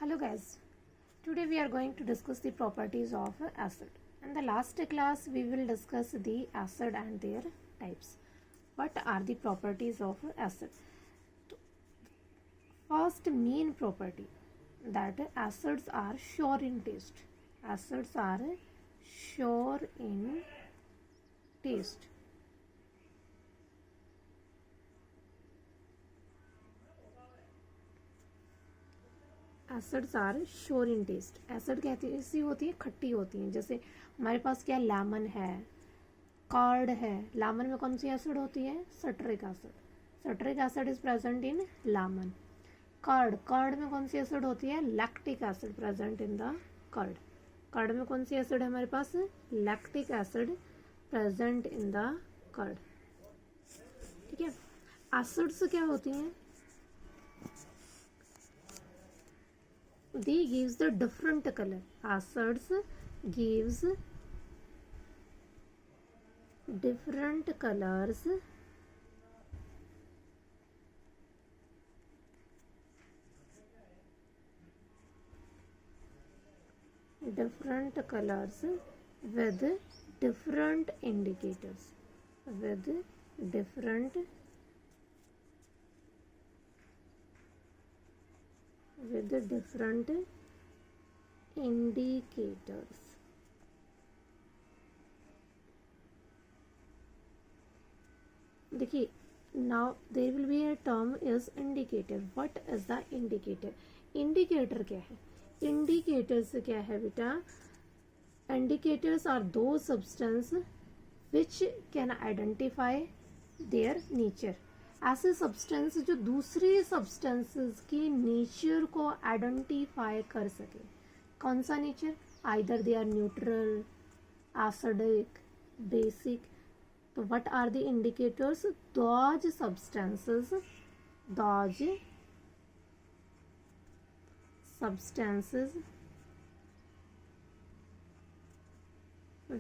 Hello guys, today we are going to discuss the properties of acid. In the last class we will discuss the acid and their types. What are the properties of acid? First main property, that acids are sure in taste. Acids are sure in taste. Acids are sure in taste. Acid कैसी होती है? खट्टी होती हैं. जैसे हमारे पास क्या लेमन है, कार्ड है. लेमन में कौन सी एसिड होती है? Citric acid. Citric acid is present in lemon. Curd में कौन सी एसिड होती है? Lactic acid present in the curd. Curd में कौन सी एसिड है हमारे पास? Lactic acid present in the curd. ठीक है. एसिड्स क्या होती हैं? They gives the different color. Acids gives different colors with different indicators. With different indicators. देखिए, now there will be a term is indicator. What is the indicator? Indicator क्या है? Indicators क्या है बेटा? Indicators are those substance which can identify their nature. ऐसे substance जो दूसरे substances के नेचर को आइडेंटिफाई कर सके. कौन सा nature? Either they are neutral, acidic, basic. तो what are the indicators? Those substances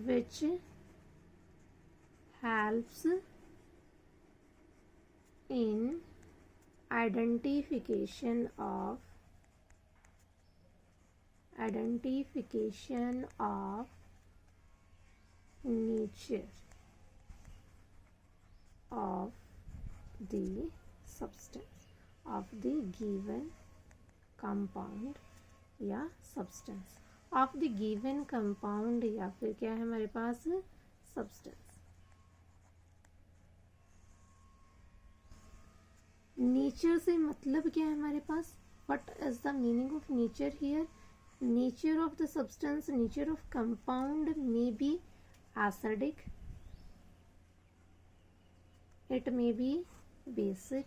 which helps in identification of nature of the substance of the given compound या substance of the given compound या फिर क्या है हमारे पास? substance. Nature से मतलब क्या है हमारे पास? What is the meaning of nature here? Nature of the substance, nature of compound may be acidic, it may be basic.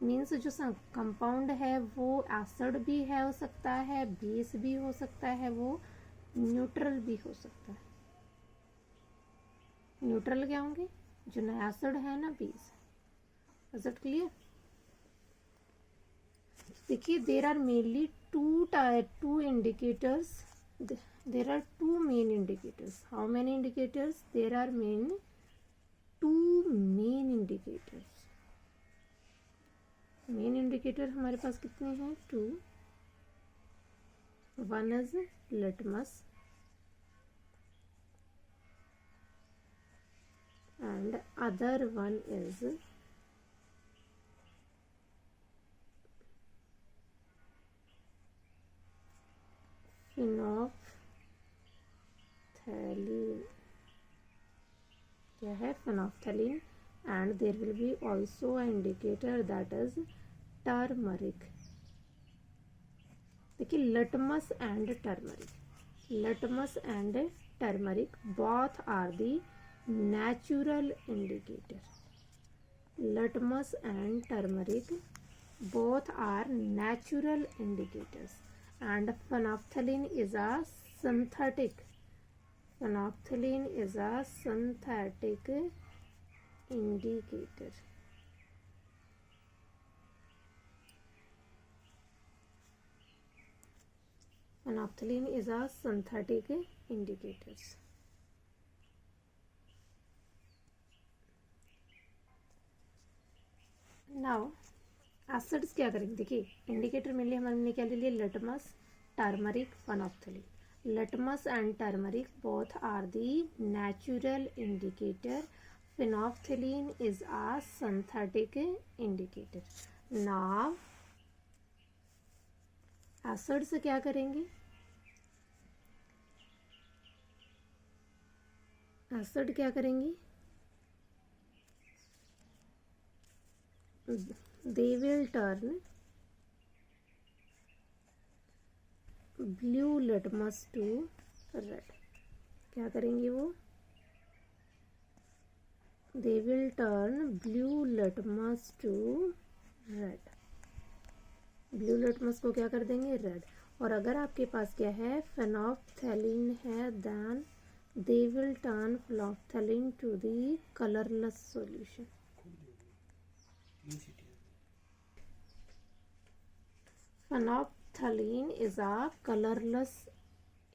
Means जो कंपाउंड है वो एसिड भी है, हो सकता है बेस भी हो सकता है, वो न्यूट्रल भी हो सकता है. न्यूट्रल क्या होंगे? जो ना एसिड है ना बेस. Is it clear? देखिए, there are mainly two indicators. There are two main indicators. How many indicators? There are two main indicators. Main indicator हमारे पास कितने हैं? 2. One is litmus and other one is phenolphthalein. क्या है? phenolphthalein. And there will be also an indicator that is turmeric. देखिए, litmus and turmeric both are the natural indicator. Litmus and turmeric both are natural indicators. And phenolphthalein is a synthetic indicator. Phenolphthalein is a synthetic indicator. Now acids क्या करेंगे, देखिए indicator mainly हमने क्या ले लिया, litmus, turmeric, phenolphthalein. Litmus and turmeric both are the natural indicator, phenolphthalein is a synthetic indicator. Now acids क्या करेंगे, acid क्या करेंगी, they will turn blue litmus to red। क्या करेंगे वो, they will turn blue litmus to red। Blue litmus को क्या कर देंगे, रेड। और अगर आपके पास क्या है, फेनोल्फथलीन है, then they will turn phenolphthalein to the colorless solution। Phenolphthalein is a colorless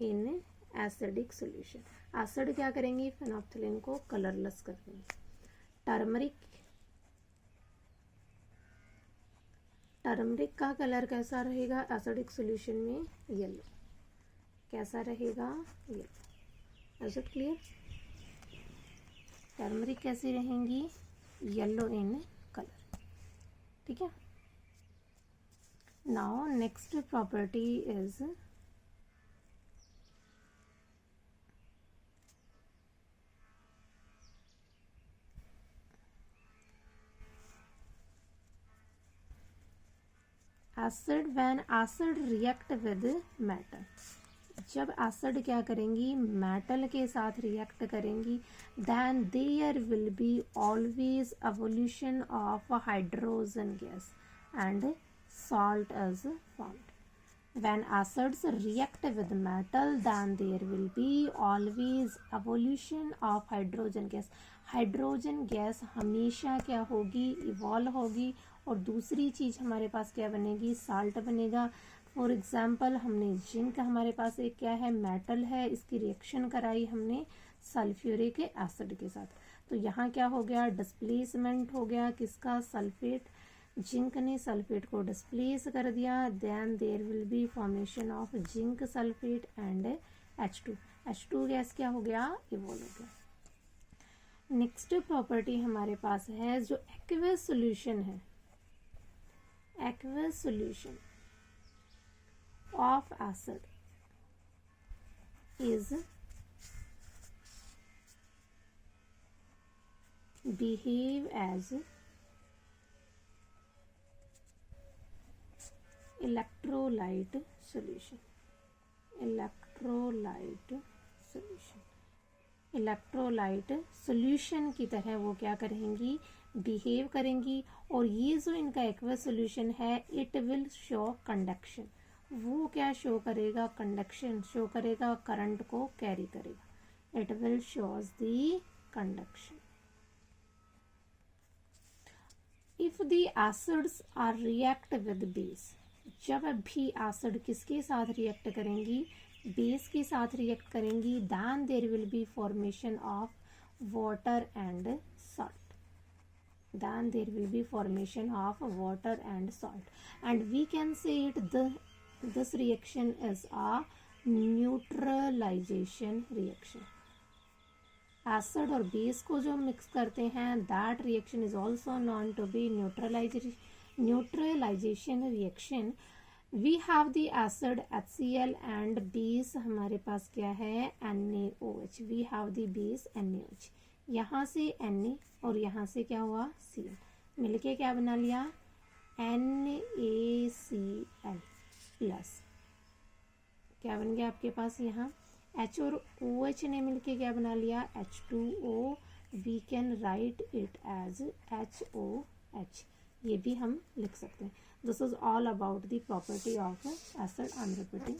in acidic solution। Acid क्या करेंगी, फेनोल्फथलीन को कलरलेस कर देंगे। टर्मरिक का कलर कैसा रहेगा एसिडिक सॉल्यूशन में, येलो। कैसा रहेगा, yellow. Is it clear? Turmeric कैसी रहेंगी, येलो इन कलर। ठीक है। Now next property is acid when acid react with metal। जब एसिड क्या करेंगी, मेटल के साथ रिएक्ट करेंगी, then there will be always evolution of hydrogen gas and salt is formed। When acids react with metal, then there will be always evolution of hydrogen gas। Hydrogen gas हमेशा क्या होगी, evolve होगी, और दूसरी चीज़ हमारे पास क्या बनेगी, साल्ट बनेगा। फॉर एग्जाम्पल हमने जिंक, हमारे पास एक क्या है, मेटल है, इसकी रिएक्शन कराई हमने सल्फ्यूरिक एसिड के साथ, तो यहाँ क्या हो गया, डिस्प्लेसमेंट हो गया किसका, सल्फेट। जिंक ने सल्फेट को डिस्प्लेस कर दिया, then there will be formation of zinc sulphate and H2। H2 gas क्या हो गया, इवॉल्व हो गया। नेक्स्ट प्रॉपर्टी हमारे पास है जो एक्वस सॉल्यूशन है, aqueous solution of acid is behave as electrolyte solution. Electrolyte solution, electrolyte solution की तरह वो क्या करेंगी, बिहेव करेंगी। और ये जो इनका एक्वस सॉल्यूशन है, इट विल शो कंडक्शन। वो क्या शो करेगा, कंडक्शन शो करेगा, करंट को कैरी करेगा। It will shows the conduction. If the acids are react with base, जब भी एसिड किसके साथ रिएक्ट करेंगी, बेस के साथ रिएक्ट करेंगी, then there will be formation of water and salt. Then there will be formation of water and salt, and we can say it this reaction is a neutralisation reaction. Acid और base को जो mix करते हैं, that reaction is also known to be neutralisation reaction. We have the acid HCl and base हमारे पास क्या है, NaOH। We have the base NaOH। यहाँ से Na और यहाँ से क्या हुआ, Cl, मिलके क्या बना लिया, NaCl प्लस। क्या बन गया आपके पास, यहाँ H और OH ने मिलके क्या बना लिया, H2O। We can write it as HOH, ये भी हम लिख सकते हैं। This is all about the property of acid. I am repeating,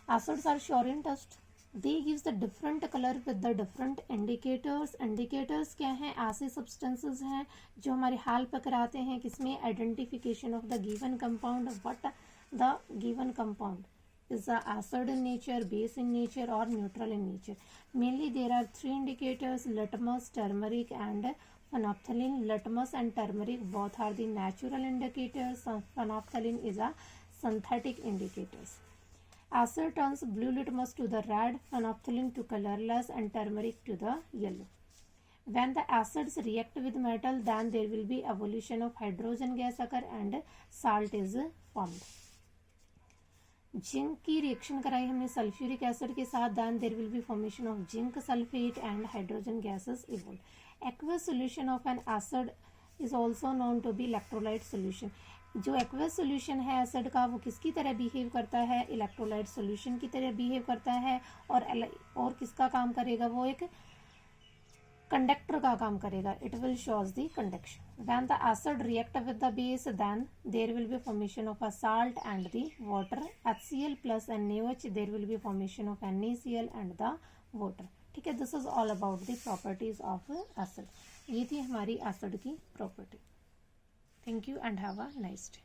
acids are sure in taste, they gives the different colour with the different indicators. Indicators क्या हैं, ऐसे substances हैं जो हमारे हेल्प कराते हैं किसमें, identification of the given compound. What the given compound is the acid in nature, base in nature or neutral in nature. Mainly there are three indicators, litmus, turmeric and phenolphthalein, litmus and turmeric both are the natural indicators. Phenolphthalein is a synthetic indicators. Acid turns blue litmus to the red, phenolphthalein to colorless and turmeric to the yellow. When the acids react with metal, then there will be evolution of hydrogen gas occur and salt is formed. Zinc की reaction कराई हमने sulphuric acid के साथ, then there will be formation of zinc sulfate and hydrogen gases evolved. Aqueous solution of an acid is also known to be electrolyte solution. जो aqueous solution है acid का वो किसकी तरह बिहेव करता है, इलेक्ट्रोलाइट सोल्यूशन की तरह बिहेव करता है, और किसका काम करेगा, वो एक कंडक्टर का काम करेगा. It will shows the conduction. When the acid react with the base, then there will be formation of a salt and the water. HCl plus NaOH, there will be formation of NaCl and the water. ठीक है, this is all about the properties of acid. ये थी हमारी acid की property. Thank you and have a nice day.